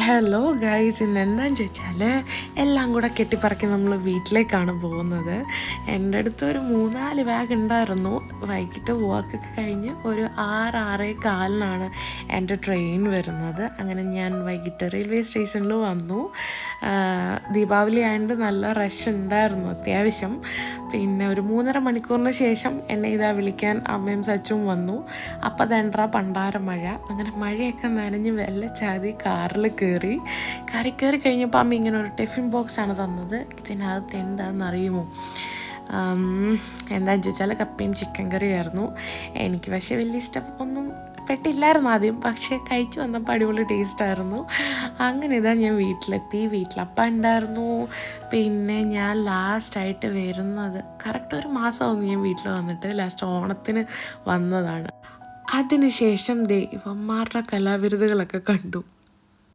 Hello guys, ഇന്ന് എന്താണെന്ന് ചോദിച്ചാൽ എല്ലാം കൂടെ കെട്ടിപ്പറക്കി നമ്മൾ വീട്ടിലേക്കാണ് പോകുന്നത്. എൻ്റെ അടുത്ത് ഒരു 3-4 ബാഗ് ഉണ്ടായിരുന്നു. വൈകിട്ട് വാക്കൊക്കെ കഴിഞ്ഞ് ഒരു 6-6:15 എൻ്റെ ട്രെയിൻ വരുന്നത്. അങ്ങനെ ഞാൻ വൈകിട്ട് റെയിൽവേ സ്റ്റേഷനിൽ വന്നു. ദീപാവലി ആയതുകൊണ്ട് നല്ല റഷ് ഉണ്ടായിരുന്നു അത്യാവശ്യം. പിന്നെ ഒരു 3.5 മണിക്കൂറിന് ശേഷം എന്നെ ഇതാ വിളിക്കാൻ അമ്മയും സച്ചും വന്നു. അപ്പം അതെണ്ടാ പണ്ടാര മഴ. അങ്ങനെ മഴയൊക്കെ നനഞ്ഞ് വെള്ളച്ചാതി കാറിൽ കയറി കഴിഞ്ഞപ്പോൾ അമ്മ ഇങ്ങനെ ഒരു ടിഫിൻ ബോക്സാണ് തന്നത്. ഇതിനകത്ത് എന്താണെന്ന് അറിയുമോ? എന്താണെന്ന് ചോദിച്ചാൽ കപ്പയും ചിക്കൻ കറിയായിരുന്നു. എനിക്ക് പക്ഷേ വലിയ ഇഷ്ടമൊന്നും പെട്ടില്ലായിരുന്നു ആദ്യം, പക്ഷേ കഴിച്ച് വന്നപ്പോൾ അടിപൊളി ടേസ്റ്റായിരുന്നു. അങ്ങനെ ഇതാ ഞാൻ വീട്ടിലെത്തി. വീട്ടിലപ്പം ഉണ്ടായിരുന്നു. പിന്നെ ഞാൻ ലാസ്റ്റായിട്ട് വരുന്നത് കറക്റ്റ് ഒരു മാസമായിരുന്നു ഞാൻ വീട്ടിൽ വന്നിട്ട്. ലാസ്റ്റ് ഓണത്തിന് വന്നതാണ്. അതിനുശേഷം ഇവന്മാരുടെ കലാവിരുതുകളൊക്കെ കണ്ടു.